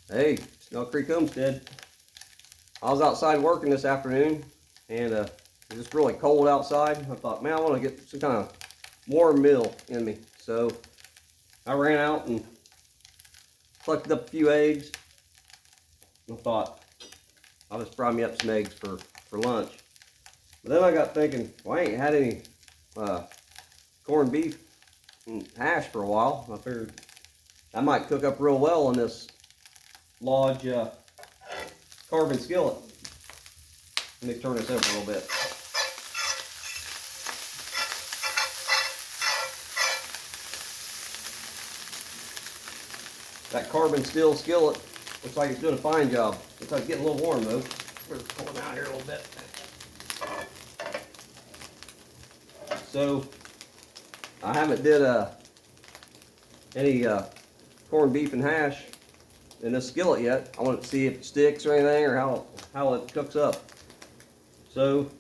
Hey, Snell Creek Homestead. I was outside working this afternoon, and it was just really cold outside. I thought, man, I want to get some kind of warm meal in me. So I ran out and collected up a few eggs. I thought, I'll just fry me up some eggs for lunch. But then I got thinking, well, I ain't had any corned beef and hash for a while. I figured I might cook up real well in this Lodge carbon skillet. Let me turn this over a little bit. That carbon steel skillet looks like it's doing a fine job. Looks like it's getting a little warm though. We're pulling out here a little bit. So I haven't did any corned beef and hash in this skillet yet. I want to see if it sticks or anything, or how it cooks up. So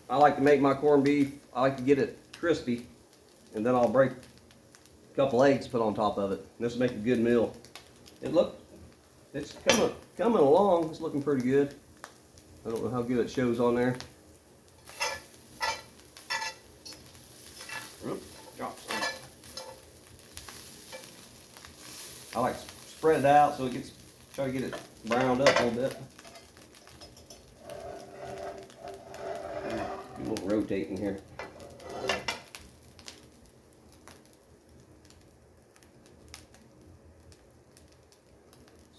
I like to make my corned beef, I like to get it crispy, and then I'll break a couple eggs, put on top of it. This will make a good meal. It's coming along. It's looking pretty good. I don't know how good it shows on there. I like to spread it out so it gets, try to get it browned up a little bit. Do a little rotating here.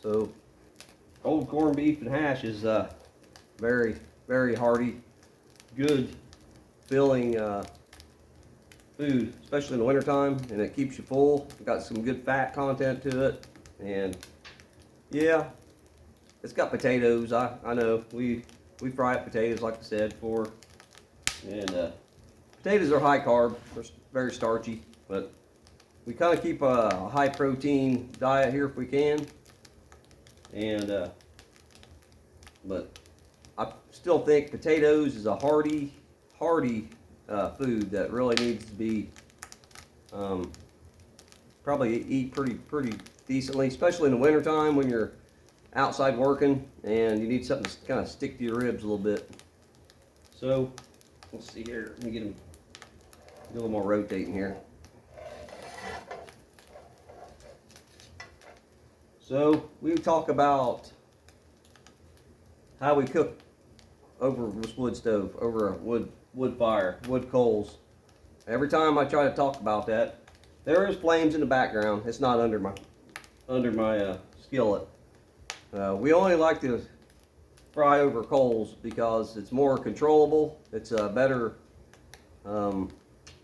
So, old corned beef and hash is very, very hearty, good, filling food, especially in the wintertime, and it keeps you full. It's got some good fat content to it, and yeah, it's got potatoes. I know we fry up potatoes, like I said, and potatoes are high carb, they're very starchy, but we kind of keep a high protein diet here if we can, and but I still think potatoes is a hearty food that really needs to be probably eat pretty decently, especially in the wintertime when you're outside working and you need something to kind of stick to your ribs a little bit. So let's see here. Let me get them a little more rotating here. So we talk about how we cook over this wood stove, over a wood fire, wood coals. Every time I try to talk about that, there is flames in the background. It's not under my skillet. We only like to fry over coals because it's more controllable. It's a better,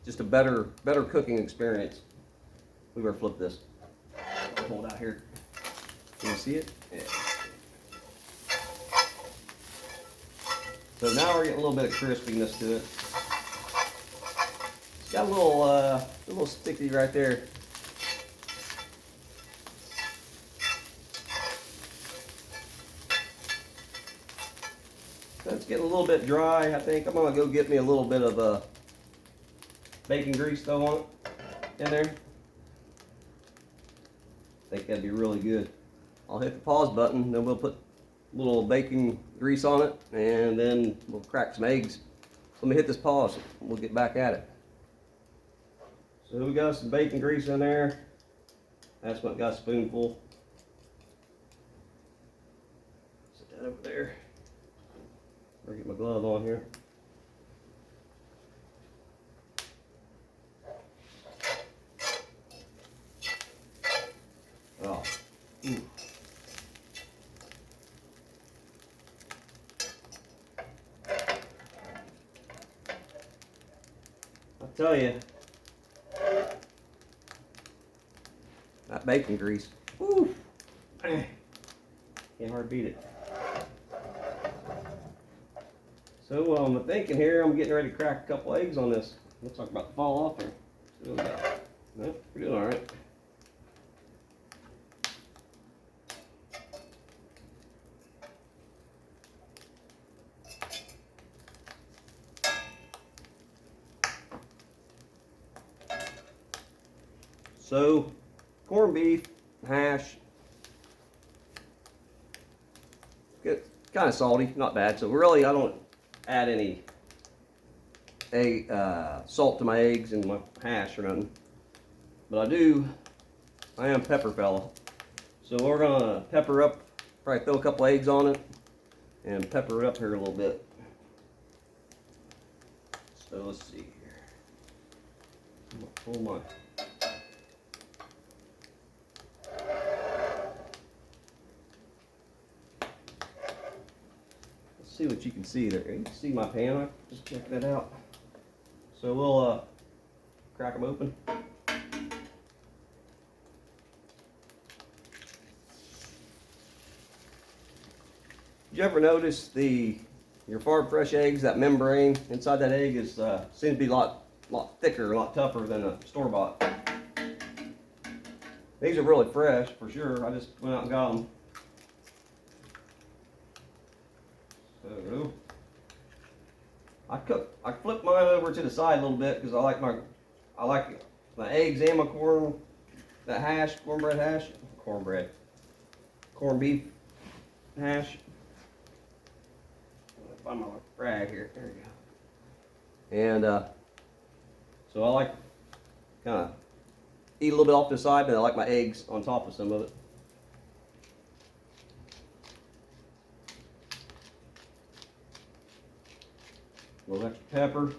just a better cooking experience. We better flip this. Hold out here. Can you see it? Yeah. So now we're getting a little bit of crispiness to it. It's got a little sticky right there. So it's getting a little bit dry. I think I'm gonna go get me a little bit of bacon grease though on it in there. I think that'd be really good. I'll hit the pause button, then we'll put a little bacon grease on it, and then we'll crack some eggs. Let me hit this pause, and we'll get back at it. So we got some bacon grease in there. That's what got a spoonful. Set that over there. Better get my glove on here. Oh. Ooh. I'll tell you, that bacon grease, woo, can't hardly beat it. So I'm thinking here, I'm getting ready to crack a couple eggs on this. Looks like about to fall off here. So, no, we're doing all right. So, corned beef, hash, Get kind of salty, not bad. So really, I don't add any salt to my eggs and my hash or nothing. But I am pepper fella. So we're gonna pepper up, probably throw a couple eggs on it and pepper it up here a little bit. So let's see here. I'm gonna pull my see what you can see there. You can see my pan. I just check that out. So we'll crack them open. Did you ever notice your farm fresh eggs, that membrane inside that egg is seems to be a lot thicker, a lot tougher than a store bought. These are really fresh for sure. I just went out and got them. So I flipped mine over to the side a little bit because I like my eggs and my corn, that hash, corned beef hash. Find my rag here. There we go. And so I like kind of eat a little bit off the side, but I like my eggs on top of some of it. A little extra pepper.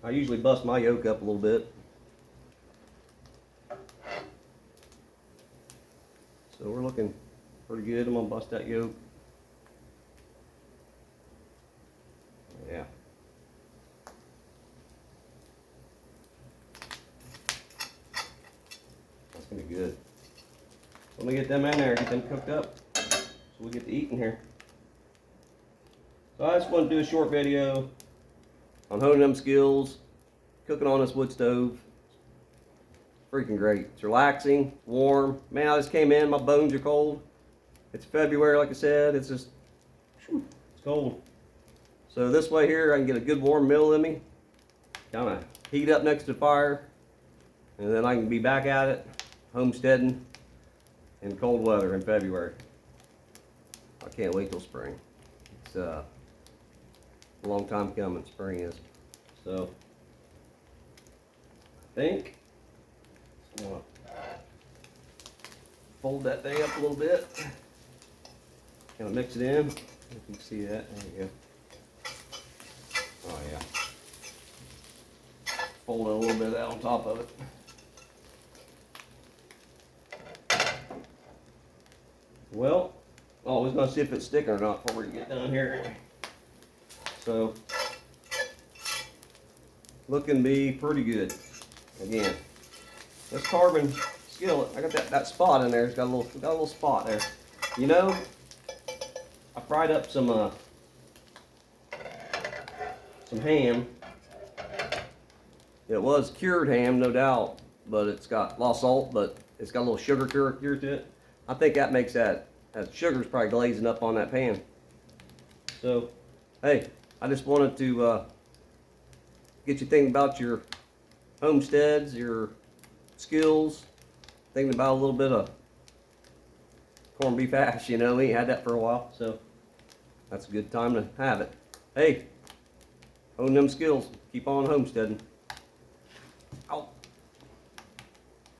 I usually bust my yolk up a little bit. So we're looking pretty good. I'm gonna bust that yolk. Yeah. That's gonna be good. Let me get them in there, get them cooked up, so we get to eating here. So I just want to do a short video on honing them skills, cooking on this wood stove. Freaking great. It's relaxing, warm. Man, I just came in, my bones are cold. It's February, like I said. It's just, it's cold. So this way here, I can get a good warm meal in me. Kind of heat up next to the fire. And then I can be back at it, homesteading in cold weather in February. I can't wait till spring. It's a long time coming, spring is. So, I think I'm gonna fold that thing up a little bit. Kind of mix it in. If you can see that, there you go. Oh yeah. Fold it a little bit of that on top of it. Well, always gonna see if it's sticking or not before we get done here. So, looking to be pretty good. Again, this carbon skillet, I got that spot in there. It's got a little spot there. You know, I fried up some ham. It was cured ham, no doubt, but it's got a lot of salt, but it's got a little sugar cure to it. I think that makes that sugar's probably glazing up on that pan. So, hey, I just wanted to get you thinking about your homesteads, your skills, thinking about a little bit of corned beef hash. You know, we ain't had that for a while, so that's a good time to have it. Hey, hone them skills. Keep on homesteading. Ow.